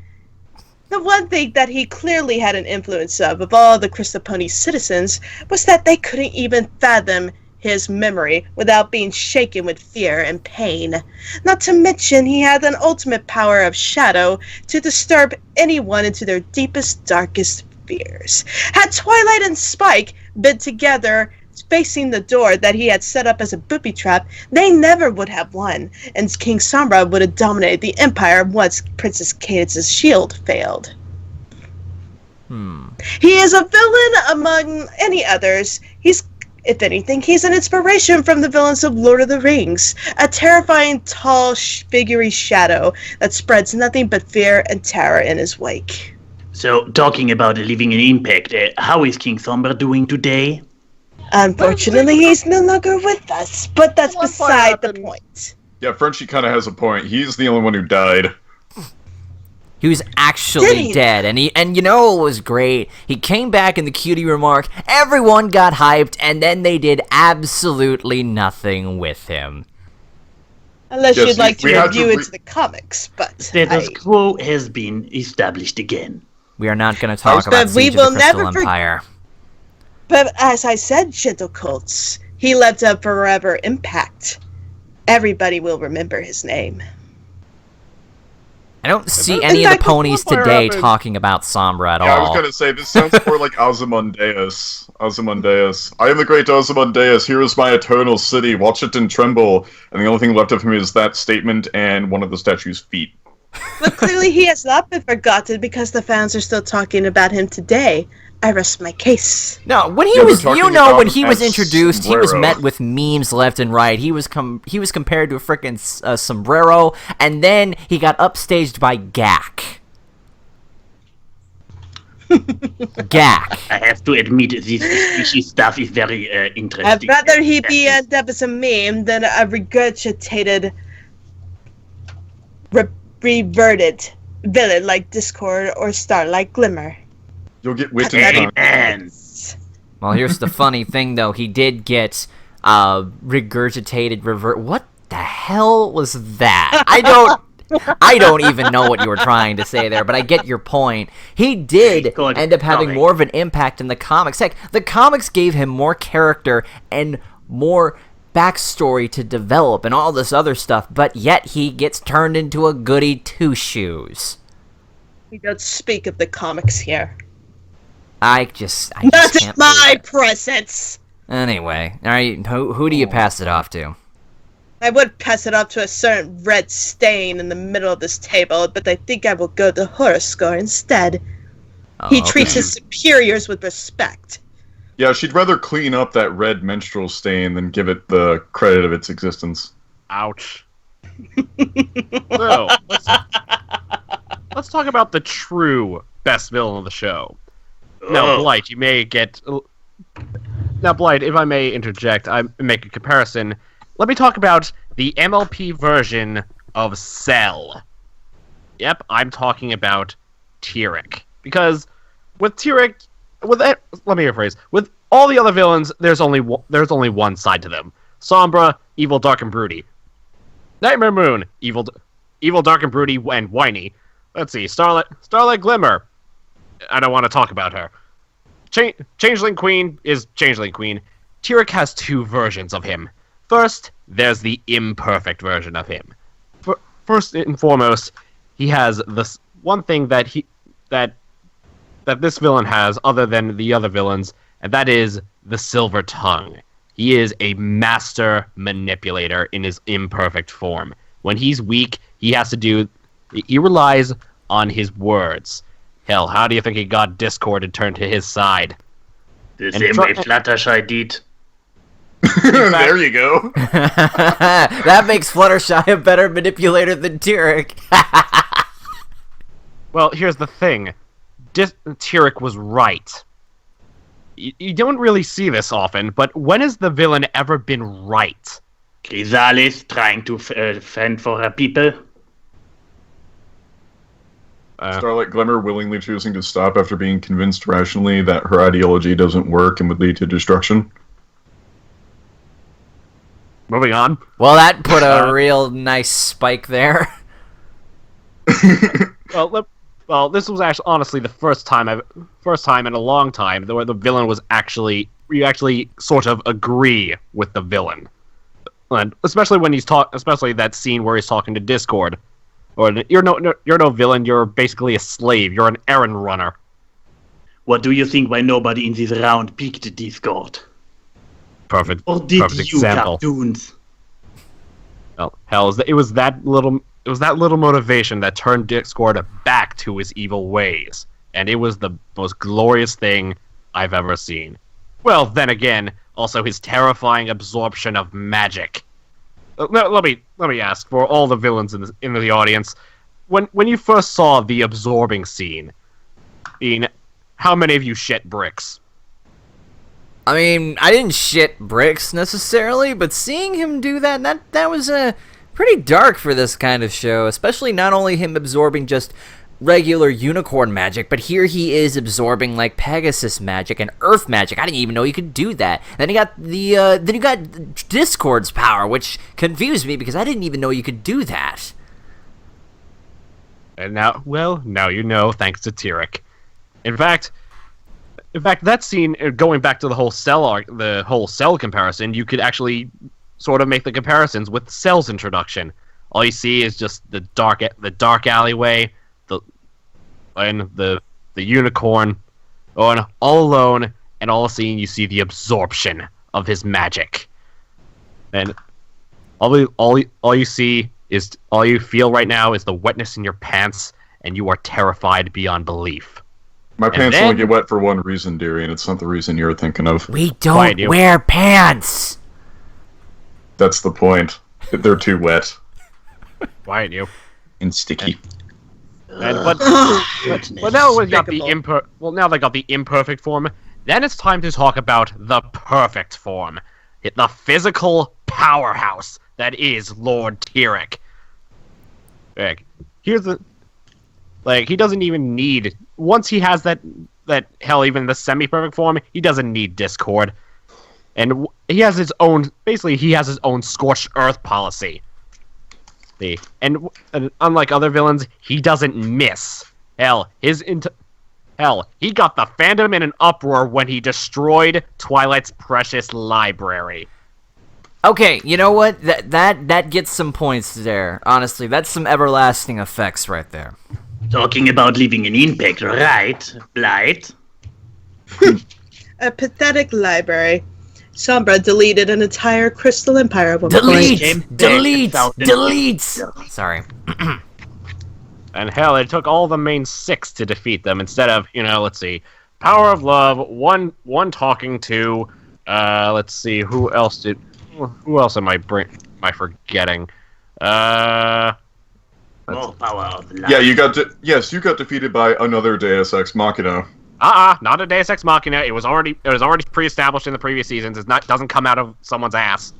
[SPEAKER 3] the one thing that he clearly had an influence of all the Crystopony citizens was that they couldn't even fathom his memory without being shaken with fear and pain. Not to mention he had an ultimate power of shadow to disturb anyone into their deepest, darkest fears. Had Twilight and Spike been together facing the door that he had set up as a booby trap, they never would have won, and King Sombra would have dominated the Empire once Princess Cadence's shield failed. He is a villain among any others. If anything, he's an inspiration from the villains of Lord of the Rings, a terrifying, tall, figurey shadow that spreads nothing but fear and terror in his wake.
[SPEAKER 5] So, talking about leaving an impact, how is King Sombra doing today?
[SPEAKER 3] Unfortunately, he's no longer with us, but that's beside the point.
[SPEAKER 2] Yeah, Frenchie kind of has a point. He's the only one who died.
[SPEAKER 1] He was actually dead, and you know what was great? He came back in the cutie remark, everyone got hyped, and then they did absolutely nothing with him.
[SPEAKER 3] Unless
[SPEAKER 2] Yes,
[SPEAKER 3] you'd like to
[SPEAKER 2] we had
[SPEAKER 3] review
[SPEAKER 2] to
[SPEAKER 3] into the comics, but...
[SPEAKER 5] Status quo has been established again.
[SPEAKER 1] We are not going to talk
[SPEAKER 3] But
[SPEAKER 1] about
[SPEAKER 3] we
[SPEAKER 1] Siege
[SPEAKER 3] will
[SPEAKER 1] of the Crystal
[SPEAKER 3] never
[SPEAKER 1] Empire.
[SPEAKER 3] But as I said, gentle colts, he left a forever impact. Everybody will remember his name.
[SPEAKER 1] I don't see any of the ponies today talking about Sombra at all.
[SPEAKER 2] Yeah, I was going to say, this sounds more like Ozymandias. Ozymandias. I am the great Ozymandias. Here is my eternal city. Watch it and tremble. And the only thing left of him is that statement and one of the statue's feet.
[SPEAKER 3] But clearly he has not been forgotten because the fans are still talking about him today. I rest my case.
[SPEAKER 1] No, when he
[SPEAKER 2] Yeah,
[SPEAKER 1] was,
[SPEAKER 2] we're
[SPEAKER 1] you
[SPEAKER 2] talking
[SPEAKER 1] know,
[SPEAKER 2] about
[SPEAKER 1] when he was
[SPEAKER 2] as
[SPEAKER 1] introduced, he was
[SPEAKER 2] sombrero.
[SPEAKER 1] met with memes left and right. He was compared to a frickin' sombrero, and then he got upstaged by Gak. Gak.
[SPEAKER 5] I have to admit, this fishy stuff is very interesting.
[SPEAKER 3] I'd rather he be end up as a meme than a regurgitated, reverted villain like Discord or Starlight Glimmer.
[SPEAKER 2] You'll get wit and con.
[SPEAKER 5] Amen.
[SPEAKER 1] Well, here's the funny thing, though. He did get regurgitated revert. What the hell was that? I don't even know what you were trying to say there, but I get your point. He did end up having more of an impact in the comics. Heck, the comics gave him more character and more backstory to develop and all this other stuff, but yet he gets turned into a goody two-shoes.
[SPEAKER 3] We don't speak of the comics here.
[SPEAKER 1] I just
[SPEAKER 3] Not in
[SPEAKER 1] can't
[SPEAKER 3] my presence!
[SPEAKER 1] Anyway, all right, who do you pass it off to?
[SPEAKER 3] I would pass it off to a certain red stain in the middle of this table, but I think I will go to Horoscore instead. He treats his superiors with respect.
[SPEAKER 2] Yeah, she'd rather clean up that red menstrual stain than give it the credit of its existence.
[SPEAKER 4] Ouch. So, let's talk about the true best villain of the show. Now, Blight, you may get... Now, Blight, if I may interject, I make a comparison. Let me talk about the MLP version of Cell. Yep, I'm talking about Tyrek. Because with Tyrek... let me rephrase. With all the other villains, there's only one side to them. Sombra, evil, dark, and broody. Nightmare Moon, evil, dark, and broody, and whiny. Let's see, Starlight Glimmer. I don't want to talk about her. Changeling Queen is Changeling Queen. Tyrek has two versions of him. First, there's the imperfect version of him. First and foremost, he has this one thing that this villain has other than the other villains, and that is the Silver Tongue. He is a master manipulator in his imperfect form. When he's weak, he relies on his words. Hell, how do you think he got Discord and turned to his side?
[SPEAKER 5] The same way Fluttershy did.
[SPEAKER 2] There you go.
[SPEAKER 1] That makes Fluttershy a better manipulator than Tyrek.
[SPEAKER 4] Well, here's the thing. Tyrek was right. You don't really see this often, but when has the villain ever been right?
[SPEAKER 5] Chrysalis trying to fend for her people.
[SPEAKER 2] Starlight Glimmer willingly choosing to stop after being convinced rationally that her ideology doesn't work and would lead to destruction.
[SPEAKER 4] Moving on.
[SPEAKER 1] Well, that put a real nice spike there.
[SPEAKER 4] Well, this was actually honestly the first time in a long time where the villain was you actually sort of agree with the villain, and especially when especially that scene where he's talking to Discord. Or you're no villain. You're basically a slave. You're an errand runner.
[SPEAKER 5] What do you think why nobody in this round picked Discord?
[SPEAKER 4] Perfect.
[SPEAKER 5] Or did
[SPEAKER 4] perfect
[SPEAKER 5] you,
[SPEAKER 4] example.
[SPEAKER 5] cartoons?
[SPEAKER 4] Well, hell, it was that little motivation that turned Discord back to his evil ways, and it was the most glorious thing I've ever seen. Well, then again, also his terrifying absorption of magic. Let me ask for all the villains in the audience. When you first saw the absorbing scene, how many of you shit bricks?
[SPEAKER 1] I mean, I didn't shit bricks necessarily, but seeing him do that was pretty dark for this kind of show, especially not only him absorbing just regular unicorn magic, but here he is absorbing like Pegasus magic and Earth magic. I didn't even know you could do that. Then you got Discord's power, which confused me because I didn't even know you could do that.
[SPEAKER 4] And now you know, thanks to Tyrek. In fact, that scene, going back to the whole Cell comparison, you could actually sort of make the comparisons with Cell's introduction. All you see is just the dark alleyway, and the unicorn, and all alone, and all scene you see the absorption of his magic, and all you see is all you feel right now is the wetness in your pants, and you are terrified beyond belief.
[SPEAKER 2] My pants only get wet for one reason, dearie, and it's not the reason you're thinking of.
[SPEAKER 1] We don't wear pants.
[SPEAKER 2] That's the point. They're too wet.
[SPEAKER 4] Quiet you.
[SPEAKER 2] And sticky.
[SPEAKER 4] But now we got now they got the imperfect form. Then it's time to talk about the perfect form, the physical powerhouse that is Lord Tyrek. Here's Like, he doesn't even need... Once he has that hell, even the semi-perfect form, he doesn't need Discord. And he has his own... Basically, he has his own scorched earth policy. And unlike other villains, he doesn't miss. Hell, he got the fandom in an uproar when he destroyed Twilight's precious library.
[SPEAKER 1] Okay, you know what? That gets some points there. Honestly, that's some everlasting effects right there.
[SPEAKER 5] Talking about leaving an impact, right, Blight?
[SPEAKER 3] A pathetic library. Sombra deleted an entire Crystal Empire at one point.
[SPEAKER 1] Delete! Sorry.
[SPEAKER 4] And hell, it took all the main 6 to defeat them instead of, let's see, Power of Love, one talking to, let's see, who else am I forgetting?
[SPEAKER 5] More power of love.
[SPEAKER 2] Yeah, you got defeated by another Deus Ex Machina.
[SPEAKER 4] Not a Deus Ex Machina. It was already pre-established in the previous seasons. Doesn't come out of someone's ass.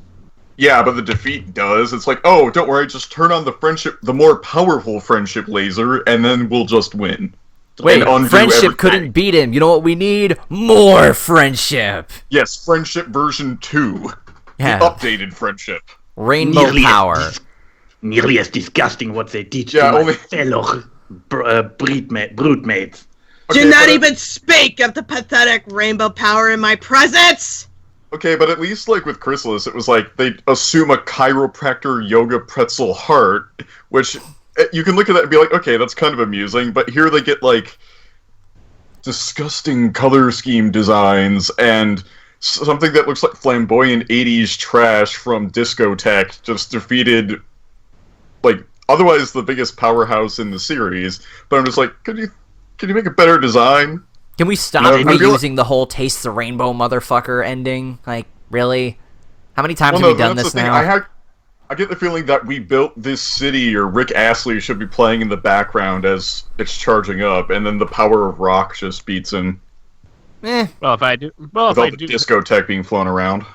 [SPEAKER 2] Yeah, but the defeat does. It's like, oh, don't worry, just turn on the more powerful friendship laser, and then we'll just win.
[SPEAKER 1] Wait, friendship couldn't beat him. You know what we need? More friendship.
[SPEAKER 2] Yes, friendship version 2.
[SPEAKER 1] Yeah.
[SPEAKER 2] The updated friendship.
[SPEAKER 1] Rainbow power.
[SPEAKER 5] Nearly as disgusting what they teach
[SPEAKER 2] Yeah,
[SPEAKER 5] to
[SPEAKER 2] only-
[SPEAKER 5] my fellow broodmates.
[SPEAKER 3] Do not even speak of the pathetic rainbow power in my presence!
[SPEAKER 2] Okay, but at least, like, with Chrysalis, it was like, they assume a chiropractor yoga pretzel heart, which, you can look at that and be like, okay, that's kind of amusing, but here they get, like, disgusting color scheme designs, and something that looks like flamboyant 80s trash from Discotheque just defeated, like, otherwise the biggest powerhouse in the series, but I'm just like, could you make a better design?
[SPEAKER 1] Can we stop reusing the whole taste the rainbow motherfucker ending? Like, really? How many times have we done this now?
[SPEAKER 2] I get the feeling that We Built This City or Rick Astley should be playing in the background as it's charging up, and then the power of rock just beats him.
[SPEAKER 1] Eh.
[SPEAKER 4] Well, if I do,
[SPEAKER 2] With all the discotheque being flown around.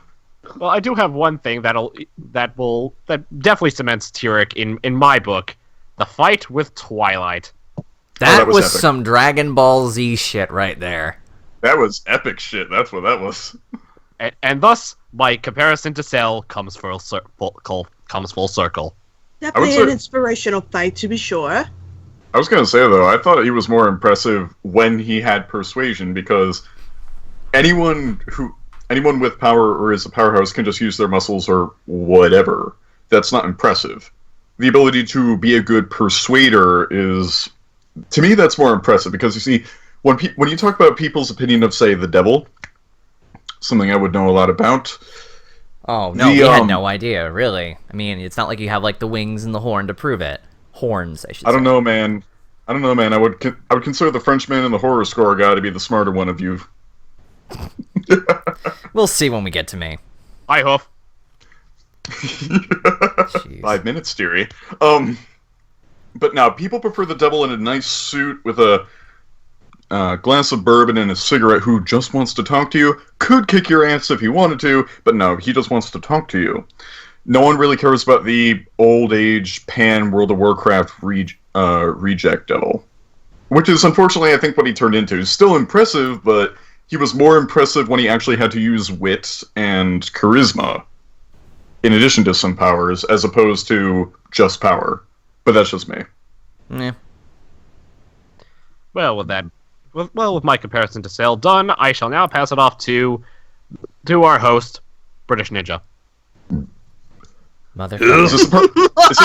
[SPEAKER 4] Well, I do have one thing that definitely cements Tyrek in my book: the fight with Twilight.
[SPEAKER 1] That was
[SPEAKER 2] epic.
[SPEAKER 1] some Dragon Ball Z shit right there.
[SPEAKER 2] That was epic shit. That's what that was.
[SPEAKER 4] And thus, my comparison to Cell comes full circle.
[SPEAKER 3] Definitely an inspirational fight, to be sure.
[SPEAKER 2] I was gonna say though, I thought he was more impressive when he had persuasion, because anyone with power or is a powerhouse can just use their muscles or whatever. That's not impressive. The ability to be a good persuader is, to me, that's more impressive, because you see, when you talk about people's opinion of, say, the devil, something I would know a lot about.
[SPEAKER 1] Oh, no, we had no idea, really. I mean, it's not like you have, like, the wings and the horn to prove it. Horns, I should say.
[SPEAKER 2] I don't know, man. I would consider the Frenchman and the horror score guy to be the smarter one of you.
[SPEAKER 1] We'll see when we get to me.
[SPEAKER 4] Hi, Hoof.
[SPEAKER 2] 5 minutes, dearie. But now, people prefer the devil in a nice suit with a glass of bourbon and a cigarette who just wants to talk to you. Could kick your ass if he wanted to, but no, he just wants to talk to you. No one really cares about the old-age pan World of Warcraft reject devil. Which is, unfortunately, I think what he turned into. Still impressive, but he was more impressive when he actually had to use wit and charisma, in addition to some powers, as opposed to just power. But that's just me.
[SPEAKER 1] Yeah.
[SPEAKER 4] Well, with my comparison to Cell done, I shall now pass it off to our host, British Ninja.
[SPEAKER 1] Motherfucker.
[SPEAKER 2] Is this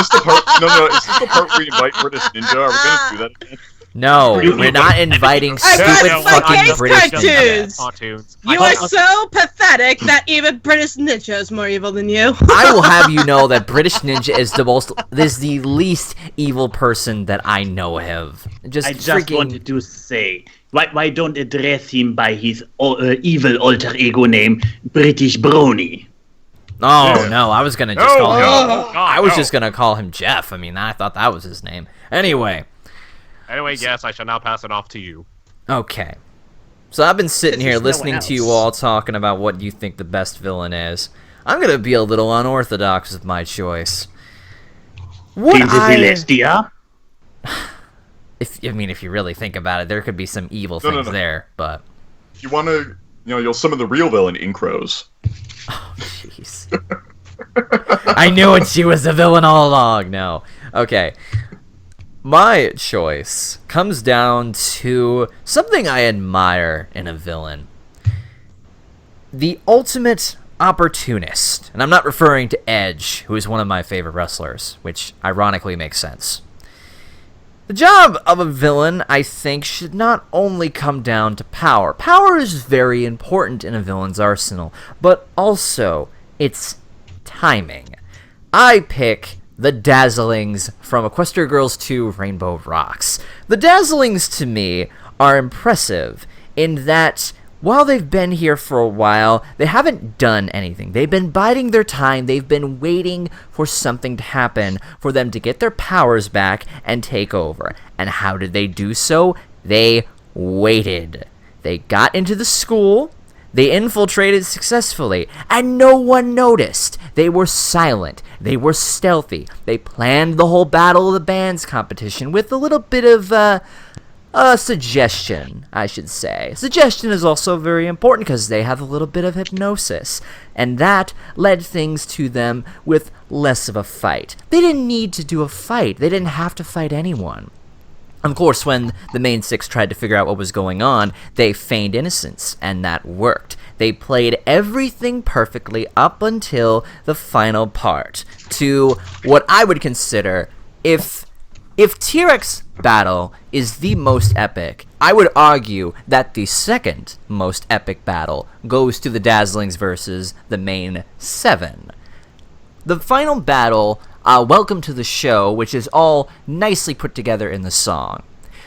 [SPEAKER 2] the part? No. Is this the part where you invite British Ninja? Are we gonna do that again?
[SPEAKER 1] No, we're not inviting stupid fucking British
[SPEAKER 3] cartoons.
[SPEAKER 4] Cartoons.
[SPEAKER 3] You are so pathetic that even British Ninja is more evil than you.
[SPEAKER 1] I will have you know that British Ninja is the least evil person that I know of.
[SPEAKER 5] I just wanted to say, why don't address him by his evil alter ego name, British Brony?
[SPEAKER 1] Oh no, I was gonna just call him. I was just gonna call him Jeff. I mean, I thought that was his name. Anyway,
[SPEAKER 4] yes, I shall now pass it off to you.
[SPEAKER 1] Okay. So I've been sitting here
[SPEAKER 5] There's no
[SPEAKER 1] listening
[SPEAKER 5] one
[SPEAKER 1] to you
[SPEAKER 5] else.
[SPEAKER 1] all talking about what you think the best villain is. I'm gonna be a little unorthodox with my choice. What
[SPEAKER 5] In the Celestia?
[SPEAKER 1] if you really think about it, there could be some evil things there, but...
[SPEAKER 2] You want to, you'll summon the real villain, Inkros.
[SPEAKER 1] Oh, jeez. I knew it, she was the villain all along. No. Okay. My choice comes down to something I admire in a villain. The ultimate opportunist. And I'm not referring to Edge, who is one of my favorite wrestlers, which ironically makes sense. The job of a villain, I think, should not only come down to power. Power is very important in a villain's arsenal, but also its timing. I pick the Dazzlings from Equestria Girls 2 Rainbow Rocks. The Dazzlings, to me, are impressive in that while they've been here for a while, they haven't done anything. They've been biding their time. They've been waiting for something to happen for them to get their powers back and take over. And how did they do so? They waited. They got into the school. They infiltrated successfully, and no one noticed. They were silent. They were stealthy. They planned the whole Battle of the Bands competition with a little bit of, suggestion, I should say. Suggestion is also very important because they have a little bit of hypnosis, and that led things to them with less of a fight. They didn't need to do a fight. They didn't have to fight anyone. Of course, when the main six tried to figure out what was going on, they feigned innocence, and that worked. They played everything perfectly up until the final part, to what I would consider, if T-Rex battle is the most epic, I would argue that the second most epic battle goes to the Dazzlings versus the main seven. The final battle, Welcome to the Show, which is all nicely put together in the song,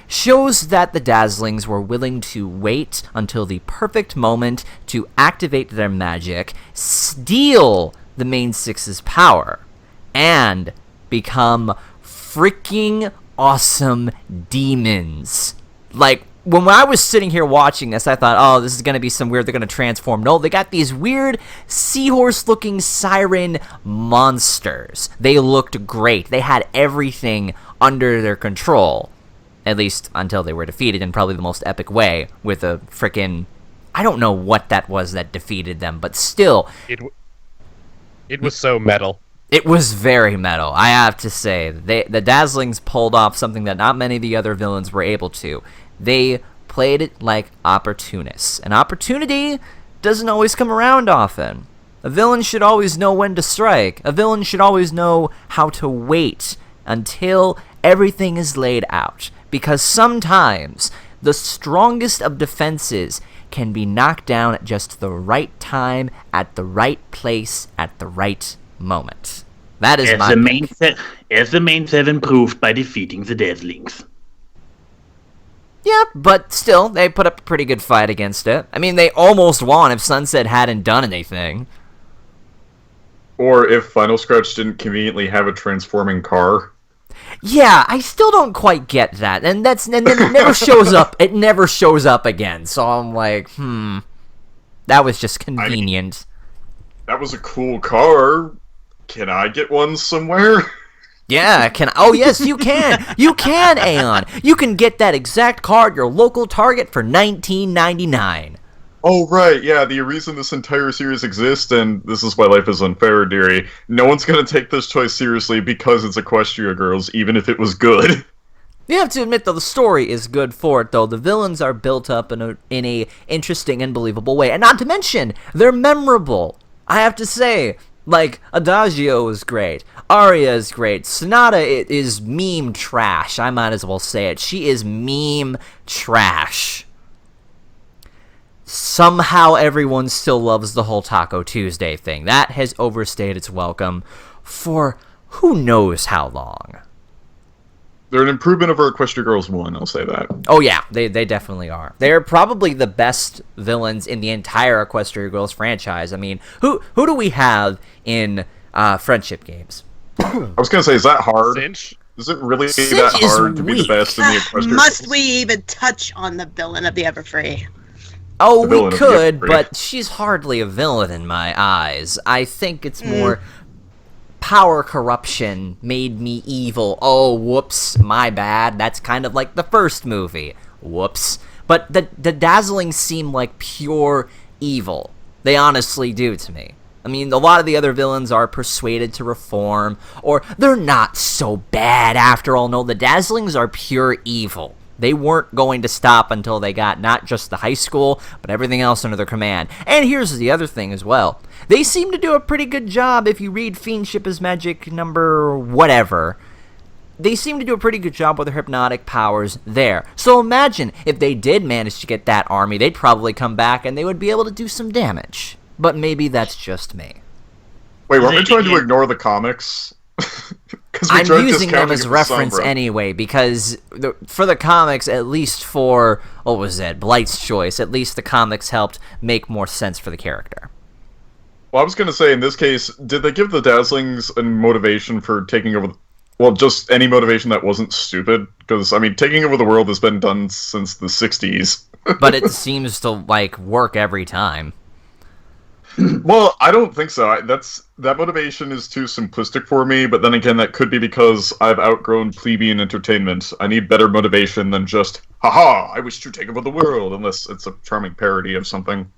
[SPEAKER 1] shows that the Dazzlings were willing to wait until the perfect moment to activate their magic, steal the main six's power, and become freaking awesome demons. Like, when I was sitting here watching this, I thought, oh, this is going to be some weird, they're going to transform. No, they got these weird seahorse-looking siren monsters. They looked great. They had everything under their control. At least until they were defeated in probably the most epic way with a frickin'... I don't know what that was that defeated them, but still...
[SPEAKER 4] It was so metal.
[SPEAKER 1] It was very metal, I have to say. The Dazzlings pulled off something that not many of the other villains were able to. They played it like opportunists. An opportunity doesn't always come around often. A villain should always know when to strike. A villain should always know how to wait until everything is laid out. Because sometimes the strongest of defenses can be knocked down at just the right time, at the right place, at the right moment. That is
[SPEAKER 5] as the main seven proved by defeating the Dazzlings.
[SPEAKER 1] Yeah, but still, they put up a pretty good fight against it. I mean, they almost won if Sunset hadn't done anything.
[SPEAKER 2] Or if Final Scratch didn't conveniently have a transforming car.
[SPEAKER 1] Yeah, I still don't quite get that. And then it never shows up. It never shows up again. So I'm like, that was just convenient.
[SPEAKER 2] That was a cool car. Can I get one somewhere?
[SPEAKER 1] Yeah, oh yes, you can. You can, Aeon. You can get that exact car at your local Target for $19.99.
[SPEAKER 2] Oh, right, yeah, the reason this entire series exists, and this is why life is unfair, dearie, no one's gonna take this choice seriously because it's Equestria Girls, even if it was good.
[SPEAKER 1] You have to admit, though, the story is good for it, though. The villains are built up in a interesting and believable way. And not to mention, they're memorable. I have to say, like, Adagio is great. Aria is great. Sonata is meme trash. I might as well say it. She is meme trash. Somehow everyone still loves the whole Taco Tuesday thing. That has overstayed its welcome for who knows how long.
[SPEAKER 2] They're an improvement over Equestria Girls 1, I'll say that.
[SPEAKER 1] Oh yeah, they definitely are. They're probably the best villains in the entire Equestria Girls franchise. I mean, who do we have in friendship games?
[SPEAKER 2] I was gonna say, is that hard?
[SPEAKER 4] Cinch?
[SPEAKER 2] Is it really
[SPEAKER 1] Cinch
[SPEAKER 2] that
[SPEAKER 1] is
[SPEAKER 2] hard to be the
[SPEAKER 1] weak.
[SPEAKER 2] best in the Equestria
[SPEAKER 3] Must
[SPEAKER 2] Girls?
[SPEAKER 3] we even touch on the villain of the Everfree?
[SPEAKER 1] Oh,
[SPEAKER 2] The
[SPEAKER 1] we
[SPEAKER 2] villain of the
[SPEAKER 1] could,
[SPEAKER 2] Everfree.
[SPEAKER 1] but she's hardly a villain in my eyes. I think it's more power corruption made me evil. Oh, whoops, my bad. That's kind of like the first movie. Whoops. But the Dazzlings seem like pure evil. They honestly do to me. I mean, a lot of the other villains are persuaded to reform, or they're not so bad after all. No, the Dazzlings are pure evil. They weren't going to stop until they got not just the high school, but everything else under their command. And here's the other thing as well. They seem to do a pretty good job if you read Fiendship is Magic number whatever. They seem to do a pretty good job with their hypnotic powers there. So imagine if they did manage to get that army, they'd probably come back and they would be able to do some damage. But maybe that's just me.
[SPEAKER 2] Wait, weren't we trying to ignore the comics?
[SPEAKER 1] I'm using them as reference anyway, because for the comics, at least for, what was it, Blight's Choice, at least the comics helped make more sense for the character.
[SPEAKER 2] Well, I was going to say, in this case, did they give the Dazzlings a motivation for taking over... Well, just any motivation that wasn't stupid? Because, I mean, taking over the world has been done since the 60s.
[SPEAKER 1] But it seems to, like, work every time.
[SPEAKER 2] Well, I don't think so. That motivation is too simplistic for me, but then again, that could be because I've outgrown plebeian entertainment. I need better motivation than just, haha, I wish to take over the world, unless it's a charming parody of something.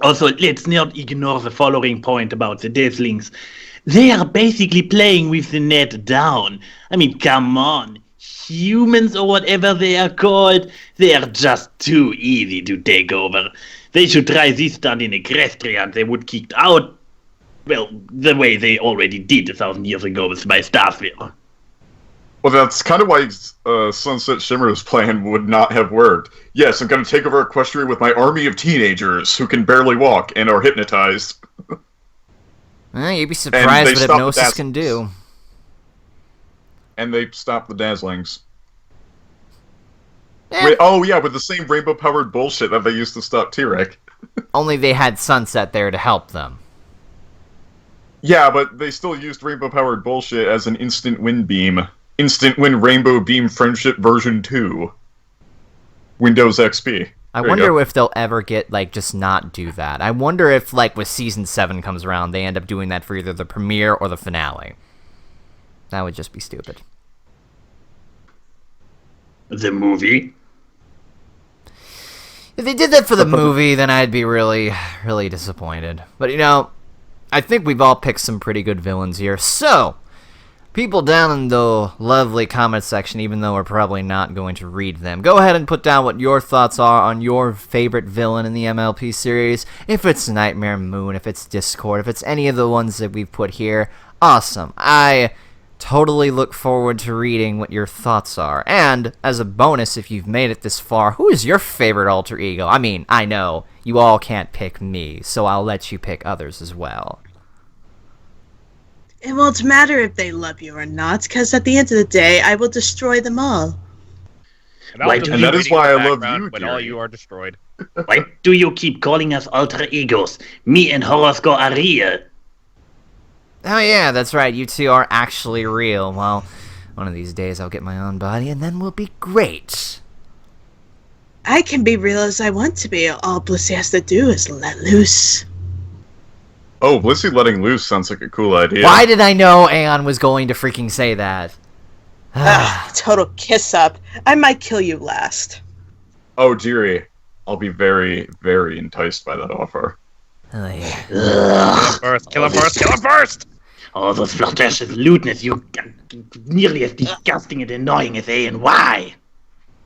[SPEAKER 5] Also, let's not ignore the following point about the Dazzlings. They are basically playing with the net down. I mean, come on. Humans or whatever they are called, they are just too easy to take over. They should try this stunt in Equestria and they would kicked out, well, the way they already did 1,000 years ago with my Starsphere.
[SPEAKER 2] Well, that's kind of why Sunset Shimmer's plan would not have worked. Yes, I'm going to take over Equestria with my army of teenagers who can barely walk and are hypnotized.
[SPEAKER 1] You'd be surprised what hypnosis can do.
[SPEAKER 2] And they stop the Dazzlings. Wait, oh yeah, with the same rainbow-powered bullshit that they used to stop T-Rex.
[SPEAKER 1] Only they had Sunset there to help them.
[SPEAKER 2] Yeah, but they still used rainbow-powered bullshit as an instant win beam. Instant win rainbow beam friendship version 2. Windows XP.
[SPEAKER 1] I wonder if they'll ever get, like, just not do that. I wonder if, like, with Season 7 comes around, they end up doing that for either the premiere or the finale. That would just be stupid.
[SPEAKER 5] The movie?
[SPEAKER 1] If they did that for the movie, then I'd be really, really disappointed. But, you know, I think we've all picked some pretty good villains here. So, people down in the lovely comment section, even though we're probably not going to read them, go ahead and put down what your thoughts are on your favorite villain in the MLP series. If it's Nightmare Moon, if it's Discord, if it's any of the ones that we've put here, awesome. I totally look forward to reading what your thoughts are. And, as a bonus, if you've made it this far, who is your favorite alter ego? I mean, I know, you all can't pick me, so I'll let you pick others as well.
[SPEAKER 3] It won't matter if they love you or not, because at the end of the day, I will destroy them all.
[SPEAKER 2] And that is why I love you,
[SPEAKER 4] when all you are destroyed.
[SPEAKER 5] Why do you keep calling us alter egos? Me and Horosco are real.
[SPEAKER 1] Oh yeah, that's right, you two are actually real. Well, one of these days I'll get my own body, and then we'll be great.
[SPEAKER 3] I can be real as I want to be. All Blissey has to do is let loose.
[SPEAKER 2] Oh, Blissey letting loose sounds like a cool idea.
[SPEAKER 1] Why did I know Aeon was going to freaking say that?
[SPEAKER 3] Total kiss up. I might kill you last.
[SPEAKER 2] Oh, dearie. I'll be very, very enticed by that offer.
[SPEAKER 1] Oh, yeah.
[SPEAKER 4] Kill him first, kill him first!
[SPEAKER 5] All those flirtatious lewdness, you nearly as disgusting and annoying as A and Y.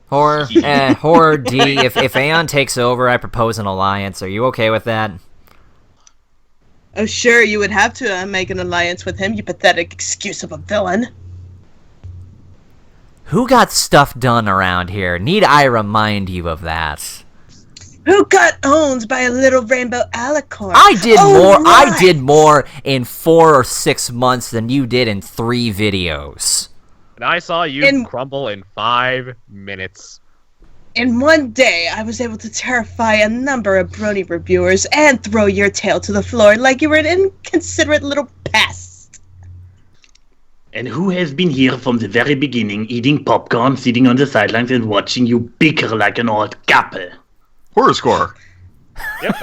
[SPEAKER 1] Horror D, if Aeon takes over, I propose an alliance. Are you okay with that?
[SPEAKER 3] Oh, sure, you would have to make an alliance with him, you pathetic excuse of a villain.
[SPEAKER 1] Who got stuff done around here? Need I remind you of that?
[SPEAKER 3] Who got owned by a little rainbow alicorn?
[SPEAKER 1] I did more.
[SPEAKER 3] Right.
[SPEAKER 1] I did more in 4 or 6 months than you did in 3 videos.
[SPEAKER 4] And I saw you crumble in 5 minutes.
[SPEAKER 3] In one day, I was able to terrify a number of brony reviewers and throw your tail to the floor like you were an inconsiderate little pest.
[SPEAKER 5] And who has been here from the very beginning, eating popcorn, sitting on the sidelines and watching you bicker like an old couple?
[SPEAKER 2] Horror score.
[SPEAKER 4] Yep.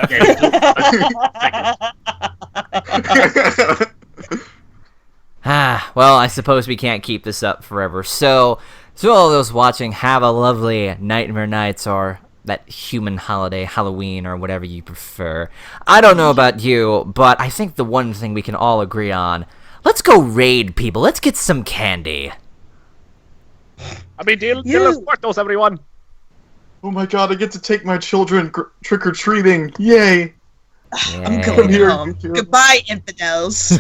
[SPEAKER 1] Well, I suppose we can't keep this up forever. So, to all those watching, have a lovely Nightmare Nights or that human holiday, Halloween, or whatever you prefer. I don't know about you, but I think the one thing we can all agree on, let's go raid people. Let's get some candy.
[SPEAKER 4] I mean, let's support those, everyone.
[SPEAKER 2] Oh my god, I get to take my children trick-or-treating. Yay.
[SPEAKER 3] I'm
[SPEAKER 2] Come
[SPEAKER 3] going
[SPEAKER 2] here.
[SPEAKER 3] home. Goodbye, infidels.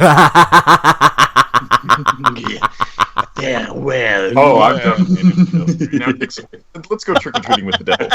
[SPEAKER 5] Yeah, well.
[SPEAKER 2] Oh, I'm done. Now, let's go trick-or-treating with the devil.